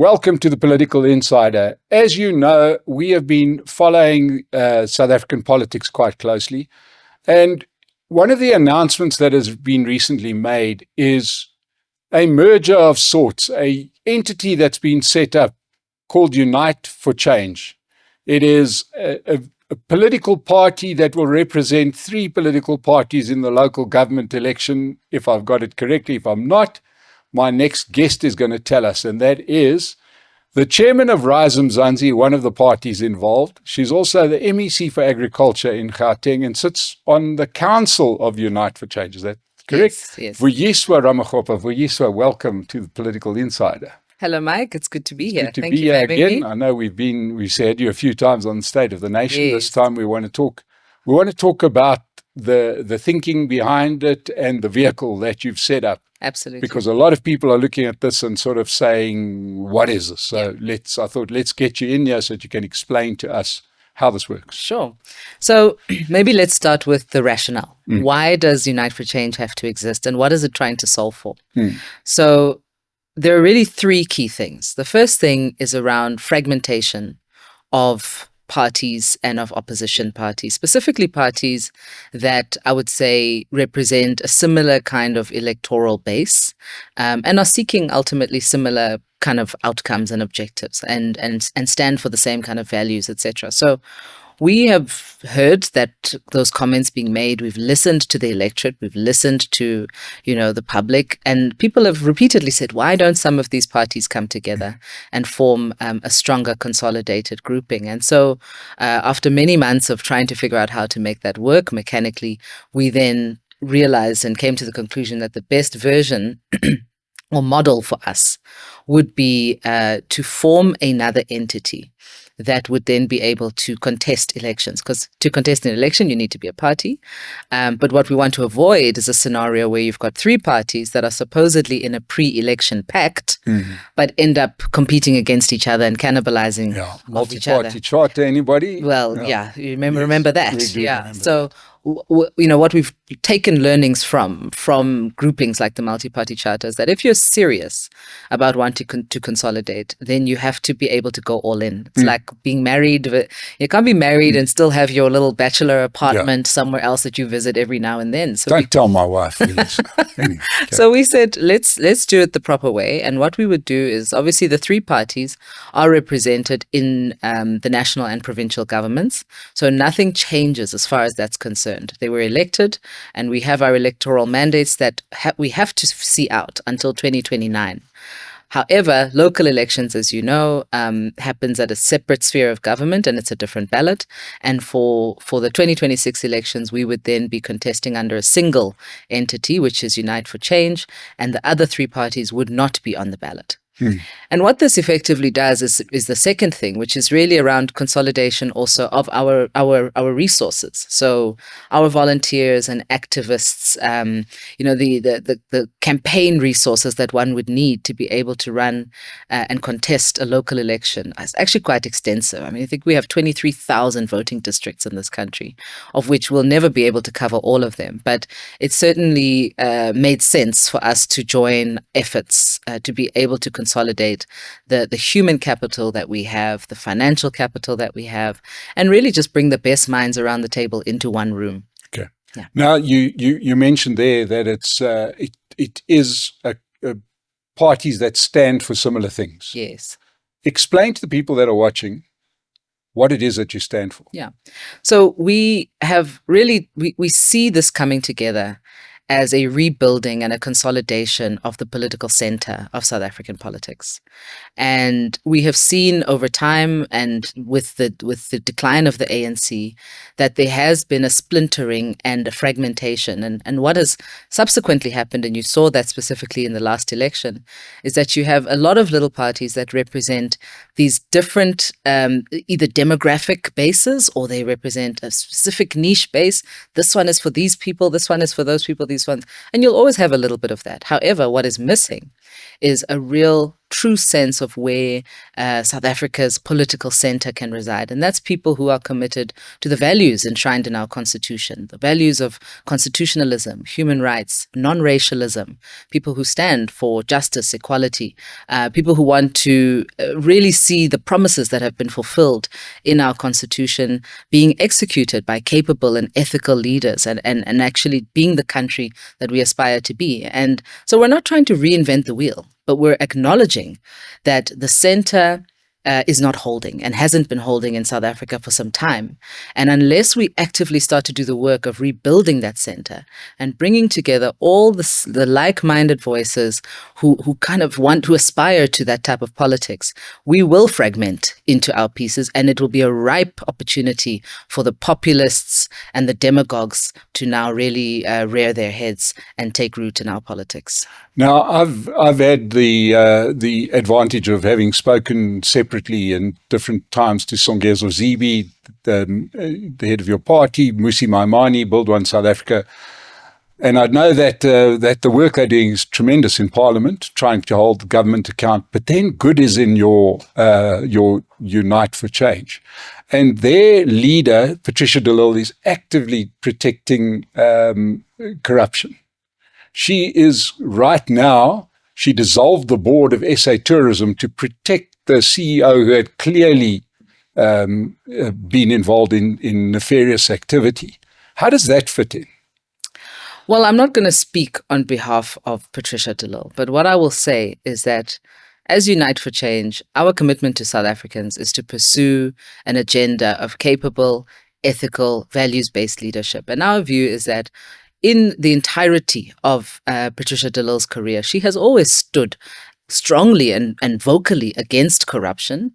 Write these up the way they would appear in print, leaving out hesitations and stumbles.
Welcome to the Political Insider. As you know, we have been following South African politics quite closely. And one of the announcements that has been recently made is a merger of sorts, an entity that's been set up called Unite for Change. It is a political party that will represent three political parties in the local government election, if I've got it correctly. If I'm not, my next guest is going to tell us, and that is the chairman of Rise Mzansi, one of the parties involved. She's also the MEC for Agriculture in Gauteng and sits on the council of Unite for Change. Is that correct? Yes. Vuyiswa Ramokgopa. Vuyiswa, welcome to the Political Insider. Hello, Mike. It's good to be here. Thank you for having me. I know we've had you a few times on the State of the Nation. Yes. This time we want to talk about the thinking behind it and the vehicle that you've set up. Absolutely. Because a lot of people are looking at this and sort of saying, what is this? So I thought let's get you in here so that you can explain to us how this works. Sure. So maybe let's start with the rationale. Why does Unite for Change have to exist, and what is it trying to solve for? So there are really three key things. The first thing is around fragmentation of parties and of opposition parties, specifically parties that I would say represent a similar kind of electoral base and are seeking ultimately similar kind of outcomes and objectives and stand for the same kind of values, etc. So we have heard that those comments being made. We've listened to the electorate. We've listened to, the public, and people have repeatedly said, why don't some of these parties come together and form a stronger consolidated grouping? And so after many months of trying to figure out how to make that work mechanically, we then realized and came to the conclusion that the best version or model for us would be to form another entity that would then be able to contest elections. Because to contest an election, you need to be a party. But what we want to avoid is a scenario where you've got three parties that are supposedly in a pre-election pact, but end up competing against each other and cannibalizing of each other. Multi-party charter, anybody? Well, you remember that. Remember So, what we've taken learnings from groupings like the multi-party charter is that if you're serious about wanting to consolidate, then you have to be able to go all in. It's like being married. You can't be married and still have your little bachelor apartment somewhere else that you visit every now and then. So Don't tell my wife, please. Anyway, okay. So we said, let's do it the proper way. And what we would do is, obviously the three parties are represented in the national and provincial governments. So nothing changes as far as that's concerned. They were elected, and we have our electoral mandates that we have to see out until 2029. However, local elections, as you know, happens at a separate sphere of government, and it's a different ballot. And for the 2026 elections, we would then be contesting under a single entity, which is Unite for Change, and the other three parties would not be on the ballot. And what this effectively does is the second thing, which is really around consolidation also of our resources. So our volunteers and activists, the campaign resources that one would need to be able to run and contest a local election is actually quite extensive. I mean, I think we have 23,000 voting districts in this country, of which we'll never be able to cover all of them. But it certainly made sense for us to join efforts to be able to consolidate the human capital that we have, the financial capital that we have, and really just bring the best minds around the table into one room. Okay. Yeah. Now you mentioned there that it is parties that stand for similar things. Yes. Explain to the people that are watching what it is that you stand for. Yeah. So we have really we see this coming together as a rebuilding and a consolidation of the political center of South African politics. And we have seen over time, and with the decline of the ANC, that there has been a splintering and a fragmentation. And what has subsequently happened, and you saw that specifically in the last election, is that you have a lot of little parties that represent these different either demographic bases, or they represent a specific niche base. This one is for these people, this one is for those people, these ones. And you'll always have a little bit of that. However, what is missing is a real true sense of where South Africa's political center can reside. And that's people who are committed to the values enshrined in our constitution, the values of constitutionalism, human rights, non-racialism, people who stand for justice, equality, people who want to really see the promises that have been fulfilled in our constitution being executed by capable and ethical leaders, and actually being the country that we aspire to be. And so we're not trying to reinvent the wheel, but we're acknowledging that the center is not holding and hasn't been holding in South Africa for some time. And unless we actively start to do the work of rebuilding that center and bringing together all the like-minded voices who kind of want to aspire to that type of politics, we will fragment into our pieces, and it will be a ripe opportunity for the populists and the demagogues to now really rear their heads and take root in our politics. Now, I've had the advantage of having spoken separately in different times to Songezo Zibi, the head of your party, Musi Maimane, Build One South Africa, and I know that that the work they're doing is tremendous in Parliament, trying to hold the government account. But then good is in your Unite for Change, and their leader, Patricia de Lille, is actively protecting corruption. She is right now, she dissolved the board of SA Tourism to protect the CEO who had clearly been involved in nefarious activity. How does that fit in? Well, I'm not going to speak on behalf of Patricia de Lille, but what I will say is that as Unite for Change, our commitment to South Africans is to pursue an agenda of capable, ethical, values-based leadership. And our view is that in the entirety of Patricia de Lille's career, she has always stood strongly and vocally against corruption,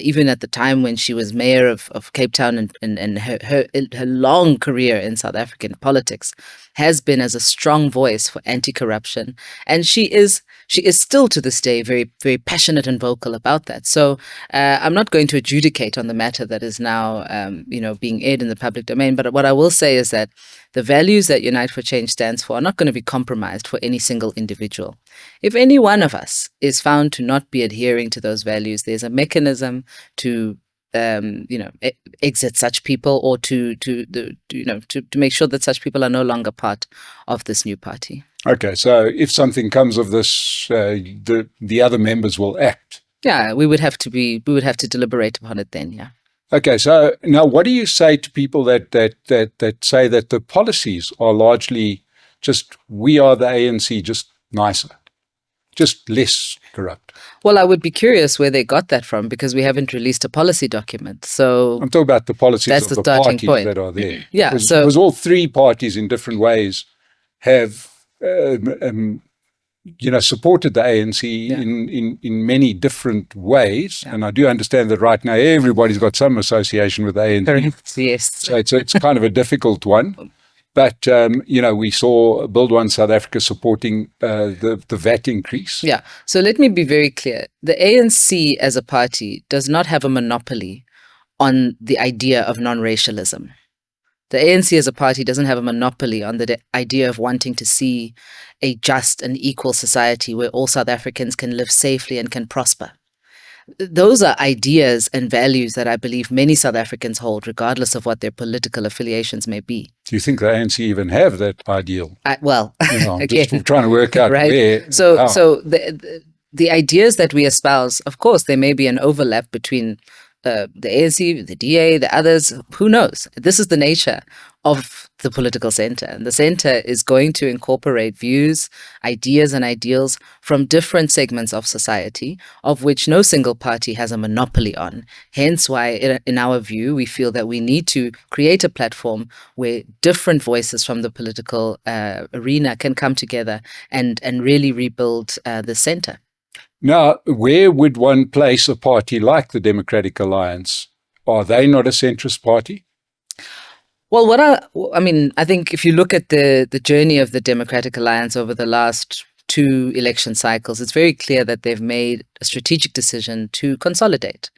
even at the time when she was mayor of Cape Town, and her long career in South African politics has been as a strong voice for anti-corruption. And she is still to this day very, very passionate and vocal about that. So I'm not going to adjudicate on the matter that is now being aired in the public domain. But what I will say is that the values that Unite for Change stands for are not going to be compromised for any single individual. If any one of us is found to not be adhering to those values, there's a mechanism to exit such people, or to make sure that such people are no longer part of this new party. Okay, so if something comes of this, the other members will act. Yeah, we would have to deliberate upon it then. Yeah. Okay, so now what do you say to people that say that the policies are largely just, we are the ANC, just nicer, just less corrupt? Well, I would be curious where they got that from, because we haven't released a policy document. So I'm talking about the policies that's of the starting parties point that are there. Yeah, because all three parties in different ways have supported the ANC in many different ways. Yeah. And I do understand that right now everybody's got some association with the ANC. Yes. So it's kind of a difficult one. But, we saw Build One South Africa supporting the VAT increase. Yeah. So let me be very clear. The ANC as a party does not have a monopoly on the idea of non-racialism. The ANC as a party doesn't have a monopoly on the idea of wanting to see a just and equal society where all South Africans can live safely and can prosper. Those are ideas and values that I believe many South Africans hold, regardless of what their political affiliations may be. Do you think the ANC even have that ideal? Again, just trying to work out right? where. So the ideas that we espouse, of course, there may be an overlap between the ANC, the DA, the others, who knows? This is the nature of the political center. And the center is going to incorporate views, ideas, and ideals from different segments of society, of which no single party has a monopoly on. Hence why, in our view, we feel that we need to create a platform where different voices from the political arena can come together and really rebuild the center. Now, where would one place a party like the Democratic Alliance? Are they not a centrist party? Well, I think if you look at the journey of the Democratic Alliance over the last 2 election cycles, it's very clear that they've made a strategic decision to consolidate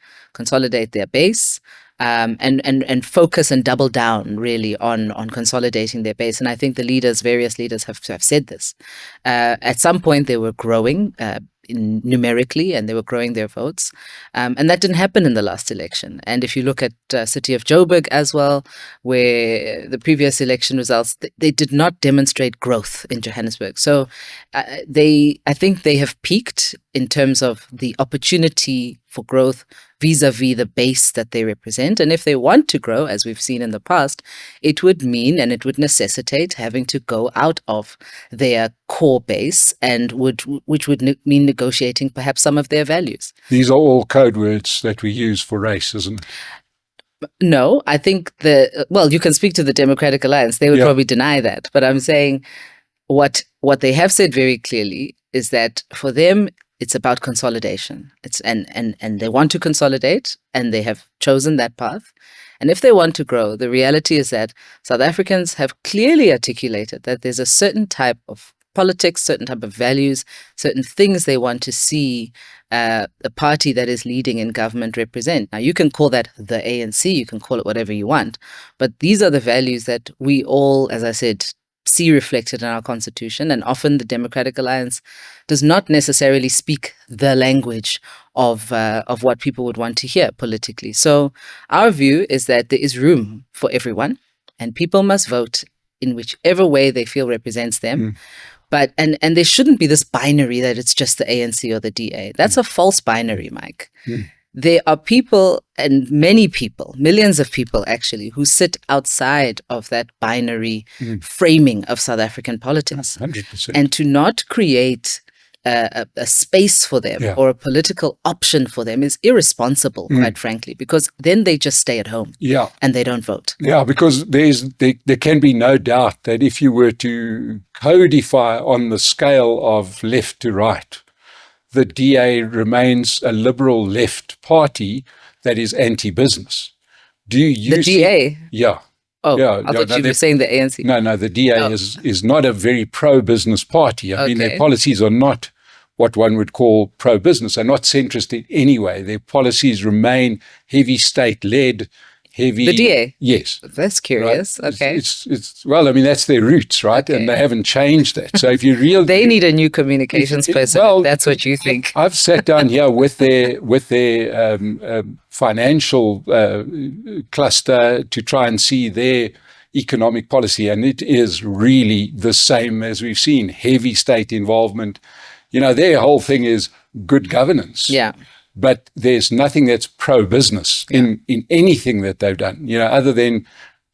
their base, and focus and double down really on consolidating their base. And I think various leaders have said this. At some point they were growing numerically, and they were growing their votes. And that didn't happen in the last election. And if you look at city of Joburg as well, where the previous election results, they did not demonstrate growth in Johannesburg. So I think they have peaked in terms of the opportunity for growth vis-a-vis the base that they represent. And if they want to grow, as we've seen in the past, it would mean and it would necessitate having to go out of their core base, and which would mean negotiating perhaps some of their values. These are all code words that we use for race, isn't it? No, I think you can speak to the Democratic Alliance. They would probably deny that. But I'm saying what they have said very clearly is that for them, it's about consolidation. And they want to consolidate, and they have chosen that path. And if they want to grow, the reality is that South Africans have clearly articulated that there's a certain type of politics, certain type of values, certain things they want to see a party that is leading in government represent. Now, you can call that the ANC, you can call it whatever you want, but these are the values that we all, as I said, see reflected in our constitution. And often the Democratic Alliance does not necessarily speak the language of what people would want to hear politically. So our view is that there is room for everyone, and people must vote in whichever way they feel represents them. But and there shouldn't be this binary that it's just the ANC or the DA. That's a false binary, Mike. There are people, and many people, millions of people actually, who sit outside of that binary framing of South African politics. 100%. And to not create a space for them or a political option for them is irresponsible, quite frankly, because then they just stay at home and they don't vote. Yeah, because there can be no doubt that if you were to codify on the scale of left to right, the DA remains a liberal left party that is anti-business. Do you the see? DA? Yeah. Oh, I thought you were saying the ANC. No, the DA is not a very pro-business party. I mean, their policies are not what one would call pro-business. They're not centrist in any way. Their policies remain heavy state-led, heavy... The DA? Yes. That's curious. Right? Okay. It's well, I mean, that's their roots, right? Okay. And they haven't changed that. So if you really... They need a new communications person, if that's what you think. I've sat down here with their financial cluster to try and see their economic policy, and it is really the same as we've seen. Heavy state involvement. You know, their whole thing is good governance. Yeah. But there's nothing that's pro-business in anything that they've done, you know, other than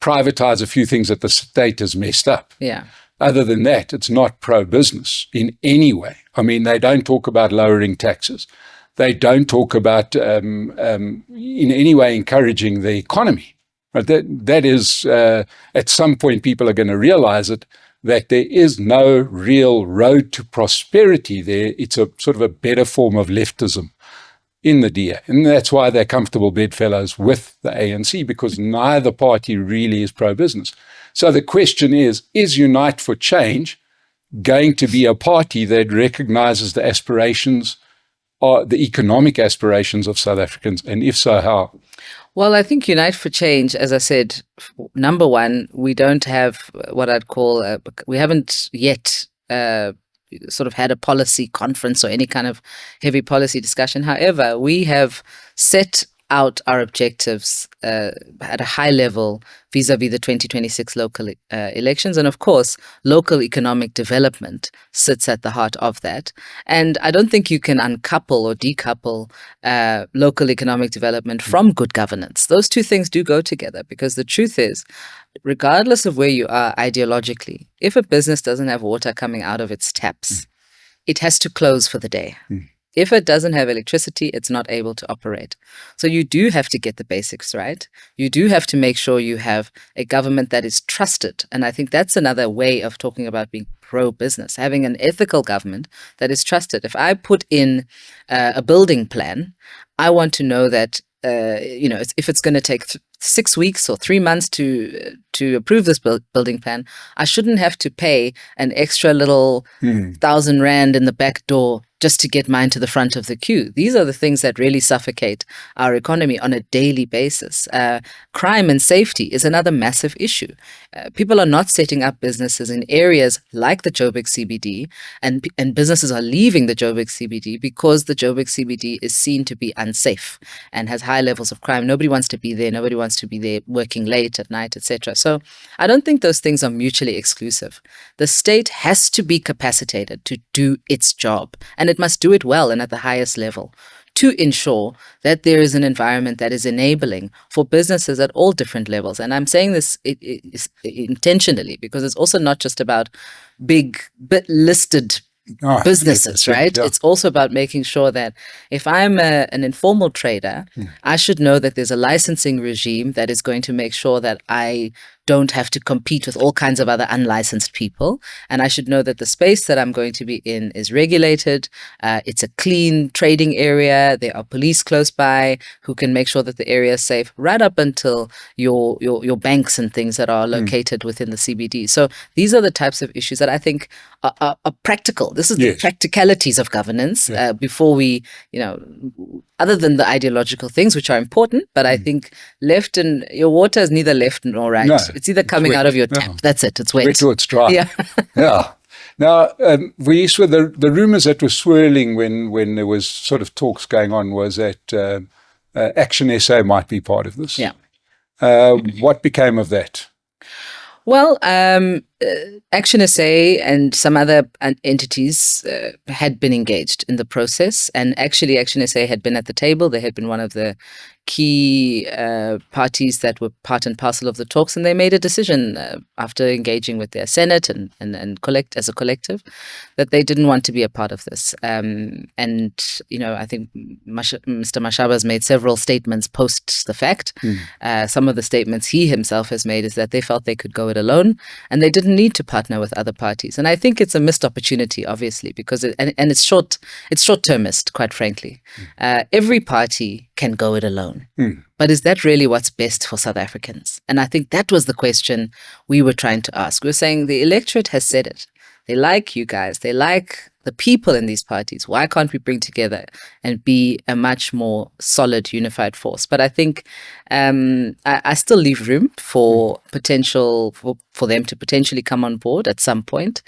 privatize a few things that the state has messed up. Yeah. Other than that, it's not pro-business in any way. I mean, they don't talk about lowering taxes. They don't talk about in any way encouraging the economy. But that is, at some point, people are going to realize it, that there is no real road to prosperity there. It's a sort of a better form of leftism in the DA. And that's why they're comfortable bedfellows with the ANC, because neither party really is pro-business. So the question is Unite for Change going to be a party that recognizes the aspirations, or the economic aspirations of South Africans? And if so, how? Well, I think Unite for Change, as I said, number one, we don't have what I'd call, we haven't yet sort of had a policy conference or any kind of heavy policy discussion. However, we have set out our objectives at a high level vis-a-vis the 2026 local elections. And of course, local economic development sits at the heart of that. And I don't think you can uncouple or decouple local economic development from good governance. Those two things do go together, because the truth is, regardless of where you are ideologically, if a business doesn't have water coming out of its taps, it has to close for the day. If it doesn't have electricity, it's not able to operate. So you do have to get the basics right. You do have to make sure you have a government that is trusted. And I think that's another way of talking about being pro-business, having an ethical government that is trusted. If I put in a building plan, I want to know that if it's going to take 6 weeks or 3 months to approve this building plan, I shouldn't have to pay an extra little 1,000 Rand in the back door just to get mine to the front of the queue. These are the things that really suffocate our economy on a daily basis. Crime and safety is another massive issue. People are not setting up businesses in areas like the Joburg CBD, and businesses are leaving the Joburg CBD because the Joburg CBD is seen to be unsafe and has high levels of crime. Nobody wants to be there. Nobody wants to be there working late at night, etc. So I don't think those things are mutually exclusive. The state has to be capacitated to do its job, and it must do it well and at the highest level to ensure that there is an environment that is enabling for businesses at all different levels. And I'm saying this intentionally because it's also not just about big listed businesses, right? Yeah. It's also about making sure that if I'm an informal trader, I should know that there's a licensing regime that is going to make sure that I don't have to compete with all kinds of other unlicensed people. And I should know that the space that I'm going to be in is regulated. It's a clean trading area. There are police close by who can make sure that the area is safe, right up until your banks and things that are located within the CBD. So these are the types of issues that I think are practical. This is the practicalities of governance before we, other than the ideological things, which are important, but I think left and your water is neither left nor right. No, it's either coming out of your tap. That's it. It's wet. Wet or it's dry. Yeah. Yeah. Now, Vuyiswa, the rumors that were swirling when there was sort of talks going on was that Action SA might be part of this. Yeah. What became of that? Well, Action SA and some other entities had been engaged in the process, and actually Action SA had been at the table. They had been one of the key parties that were part and parcel of the talks, and they made a decision after engaging with their Senate and as a collective that they didn't want to be a part of this. And I think Mr. Mashaba has made several statements post the fact. Some of the statements he himself has made is that they felt they could go it alone and they didn't need to partner with other parties. And I think it's a missed opportunity, obviously, because it's short-termist, quite frankly. Every party can go it alone. But is that really what's best for South Africans? And I think that was the question we were trying to ask. We were saying the electorate has said it. They like you guys. They like the people in these parties. Why can't we bring together and be a much more solid, unified force? But I think I still leave room for potential for them to potentially come on board at some point.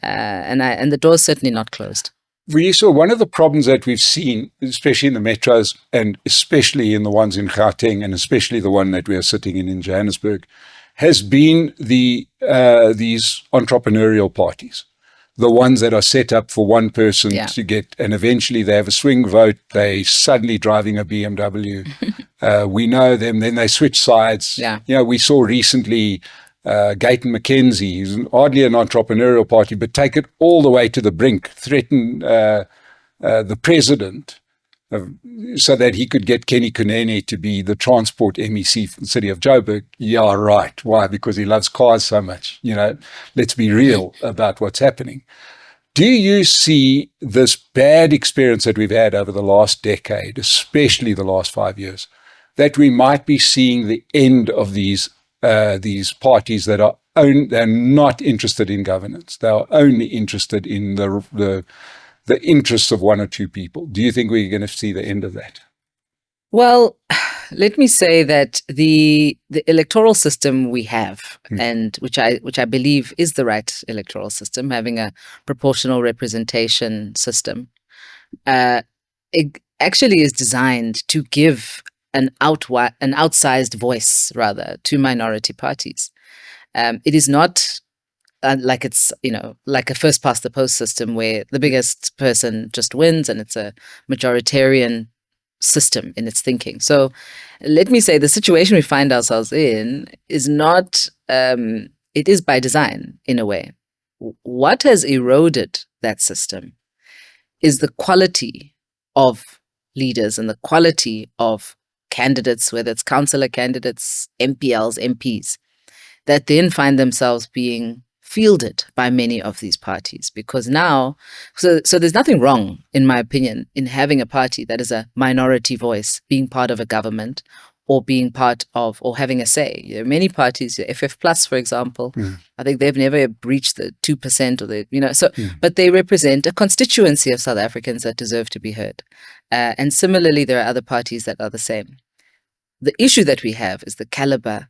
And the door's certainly not closed. Vuyiswa, one of the problems that we've seen, especially in the metros and especially in the ones in Gauteng and especially the one that we are sitting in Johannesburg, has been these entrepreneurial parties, the ones that are set up for one person to get, and eventually they have a swing vote, they suddenly driving a BMW. We know them, then they switch sides. We saw recently Gauteng Mackenzie, who's hardly an entrepreneurial party, but take it all the way to the brink, threaten the president so that he could get Kenny Kunene to be the transport MEC for the city of Joburg. Yeah, right. Why? Because he loves cars so much. Let's be real about what's happening. Do you see this bad experience that we've had over the last decade, especially the last 5 years, that we might be seeing the end of these parties that they're not interested in governance? They are only interested in the interests of one or two people. Do you think we're going to see the end of that? Well, let me say that the electoral system we have, and which I believe is the right electoral system, having a proportional representation system, it actually is designed to give an outsized voice, rather, to minority parties. It is not like it's, like a first past the post system where the biggest person just wins and it's a majoritarian system in its thinking. So let me say the situation we find ourselves in is not, it is by design in a way. What has eroded that system is the quality of leaders and the quality of candidates, whether it's councillor candidates, MPLs, MPs, that then find themselves being fielded by many of these parties. Because now, so there's nothing wrong, in my opinion, in having a party that is a minority voice being part of a government or being part of or having a say. There are many parties, FF Plus, for example. I think they've never breached the 2% or but they represent a constituency of South Africans that deserve to be heard. And similarly, there are other parties that are the same. The issue that we have is the caliber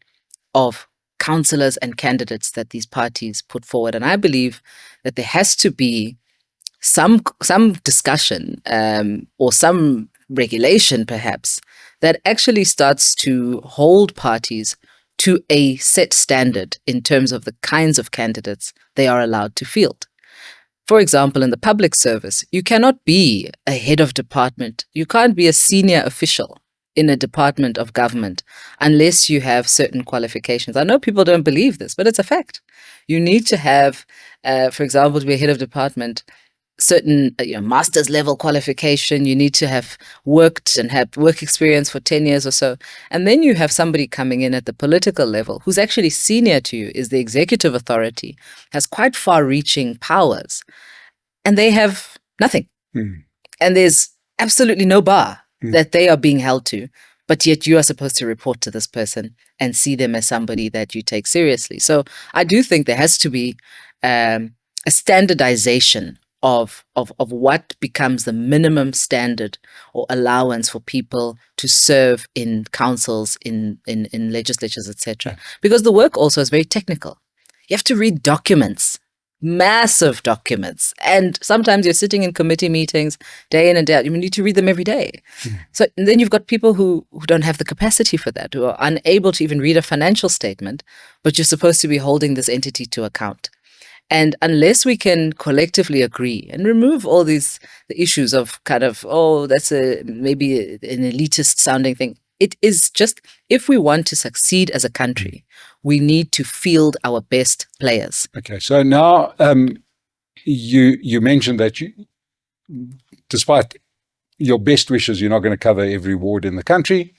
of councillors and candidates that these parties put forward. And I believe that there has to be some discussion or some regulation, perhaps, that actually starts to hold parties to a set standard in terms of the kinds of candidates they are allowed to field. For example, in the public service, you cannot be a head of department. You can't be a senior official in a department of government unless you have certain qualifications. I know people don't believe this, but it's a fact. You need to have, for example, to be a head of department, certain master's level qualification. You need to have worked and have work experience for 10 years or so. And then you have somebody coming in at the political level who's actually senior to you, is the executive authority, has quite far-reaching powers, and they have nothing. And there's absolutely no bar that they are being held to, but yet you are supposed to report to this person and see them as somebody that you take seriously. So I do think there has to be a standardization of what becomes the minimum standard or allowance for people to serve in councils, in legislatures, etc. Because the work also is very technical. You have to read documents, massive documents, and sometimes you're sitting in committee meetings day in and day out. You need to read them every day. So and then you've got people who don't have the capacity for that, who are unable to even read a financial statement, but you're supposed to be holding this entity to account. And unless we can collectively agree and remove all the issues of kind of, that's maybe an elitist sounding thing. It is just, if we want to succeed as a country, we need to field our best players. Okay, so now you mentioned that despite your best wishes, you're not going to cover every ward in the country.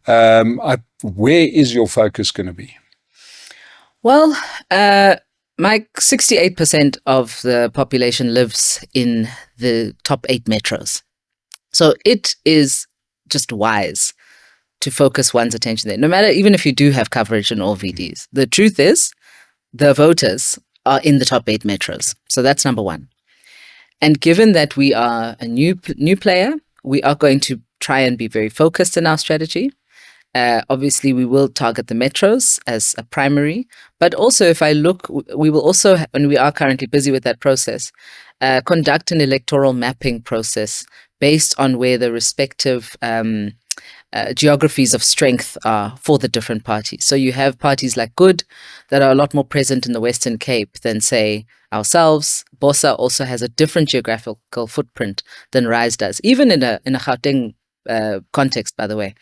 Where is your focus going to be? Well, my 68% of the population lives in the top 8 metros. So it is just wise to focus one's attention there, no matter, even if you do have coverage in all VDs. The truth is, the voters are in the top 8 metros. So that's number one. And given that we are a new player, we are going to try and be very focused in our strategy. Obviously, we will target the metros as a primary, but also if I look, we will also, and we are currently busy with that process, conduct an electoral mapping process based on where the respective geographies of strength are for the different parties. So you have parties like Good that are a lot more present in the Western Cape than, say, ourselves. BOSA also has a different geographical footprint than Rise does, even in a Gauteng context, by the way.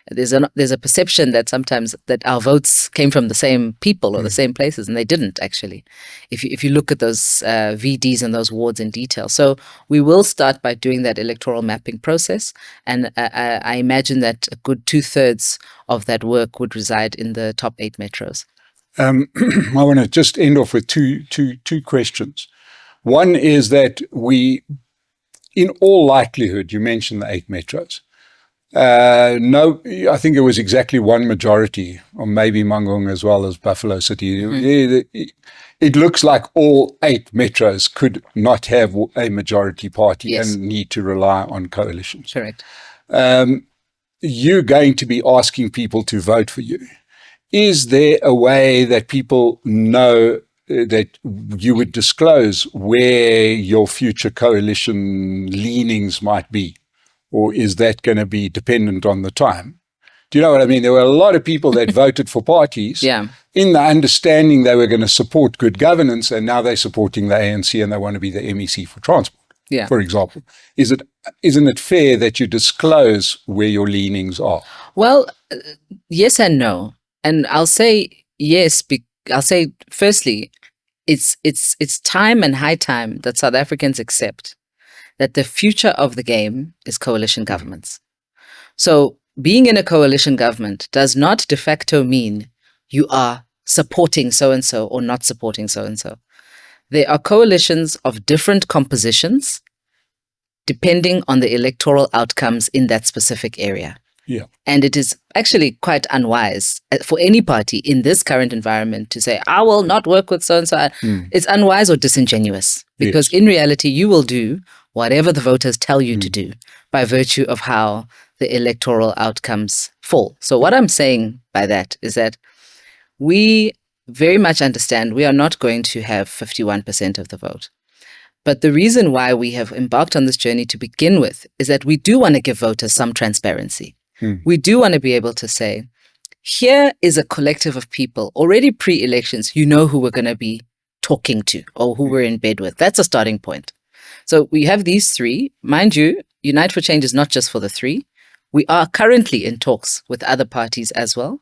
There's a perception that sometimes that our votes came from the same people or the same places, and they didn't actually, if you look at those VDs and those wards in detail. So we will start by doing that electoral mapping process, and I imagine that a good 2/3 of that work would reside in the top 8 metros. I want to just end off with two questions. One is that we, in all likelihood, you mentioned the 8 metros. No, I think it was exactly one majority, or maybe Mangaung as well as Buffalo City. It looks like all 8 metros could not have a majority party and need to rely on coalitions. Correct. You're going to be asking people to vote for you. Is there a way that people know that you would disclose where your future coalition leanings might be? Or is that going to be dependent on the time? Do you know what I mean? There were a lot of people that voted for parties in the understanding they were going to support good governance, and now they're supporting the ANC and they want to be the MEC for transport, for example. Isn't it fair that you disclose where your leanings are? Well, yes and no. And I'll say yes. I'll say, firstly, it's time and high time that South Africans accept that the future of the game is coalition governments. So being in a coalition government does not de facto mean you are supporting so-and-so or not supporting so-and-so. There are coalitions of different compositions depending on the electoral outcomes in that specific area. Yeah. And it is actually quite unwise for any party in this current environment to say, I will not work with so-and-so. It's unwise or disingenuous, because in reality, you will do whatever the voters tell you to do by virtue of how the electoral outcomes fall. So what I'm saying by that is that we very much understand we are not going to have 51% of the vote. But the reason why we have embarked on this journey to begin with is that we do want to give voters some transparency. We do want to be able to say, here is a collective of people, already pre-elections, you know who we're going to be talking to or who we're in bed with. That's a starting point. So we have these three. Mind you, Unite for Change is not just for the three. We are currently in talks with other parties as well.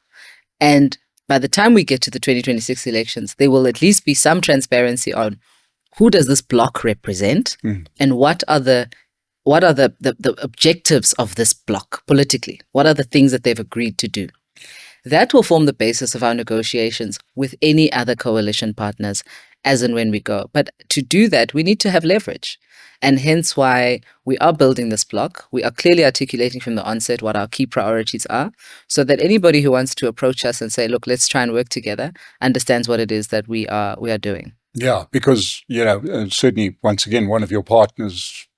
And by the time we get to the 2026 elections, there will at least be some transparency on who does this bloc represent and what are the objectives of this bloc politically? What are the things that they've agreed to do? That will form the basis of our negotiations with any other coalition partners as and when we go. But to do that, we need to have leverage. And hence why we are building this bloc. We are clearly articulating from the onset what our key priorities are, so that anybody who wants to approach us and say, look, let's try and work together, understands what it is that we are doing. Yeah, because, certainly, once again, one of your partners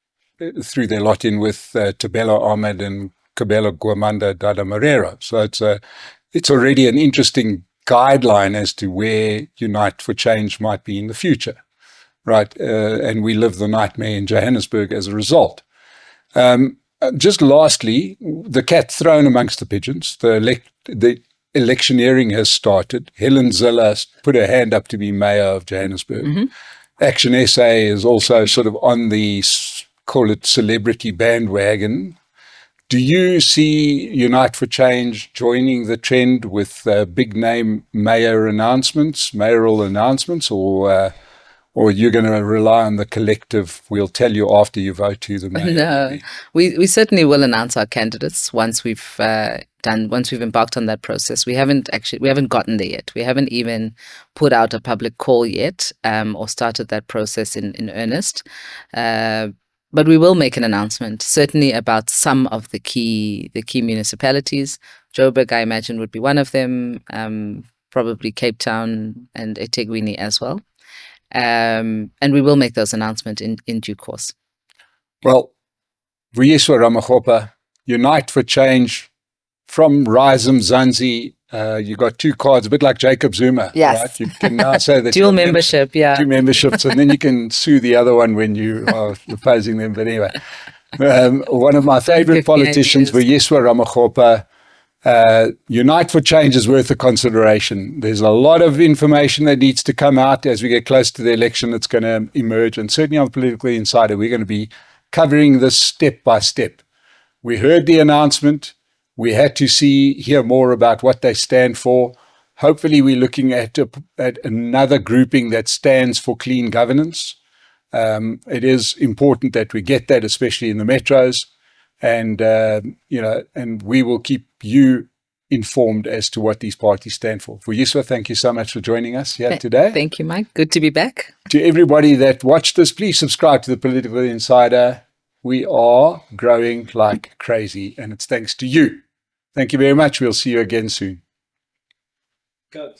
threw their lot in with Tabelo Ahmed and Kabelo Gwamanda Dada Marera. So it's already an interesting guideline as to where Unite for Change might be in the future, right? And we live the nightmare in Johannesburg as a result. Just lastly, the cat thrown amongst the pigeons. The electioneering has started. Helen Zille put her hand up to be mayor of Johannesburg. Action SA is also sort of on the, call it, celebrity bandwagon. Do you see Unite for Change joining the trend with big name mayoral announcements, or are you going to rely on the collective, we'll tell you after you vote who the mayor will be? No, we certainly will announce our candidates once we've embarked on that process. We haven't gotten there yet. We haven't even put out a public call yet, or started that process in earnest. But we will make an announcement, certainly about some of the key municipalities. Joburg, I imagine, would be one of them, probably Cape Town and eThekwini as well. And we will make those announcements in due course. Well, Vuyiswa Ramokgopa, Unite for Change from Rise Mzansi. You got two cards, a bit like Jacob Zuma. Yes. Right? You can now say that dual membership, yeah. Two memberships, and then you can sue the other one when you are opposing them. But anyway, one of my favorite politicians, Vuyiswa Ramokgopa, Unite for Change is worth a consideration. There's a lot of information that needs to come out as we get close to the election that's going to emerge. And certainly on Political Insider, we're going to be covering this step by step. We heard the announcement. We had to hear more about what they stand for. Hopefully, we're looking at another grouping that stands for clean governance. It is important that we get that, especially in the metros. And, and we will keep you informed as to what these parties stand for. Vuyiswa, thank you so much for joining us here today. Thank you, Mike. Good to be back. To everybody that watched this, please subscribe to the Political Insider. We are growing like crazy, and it's thanks to you. Thank you very much. We'll see you again soon. Go.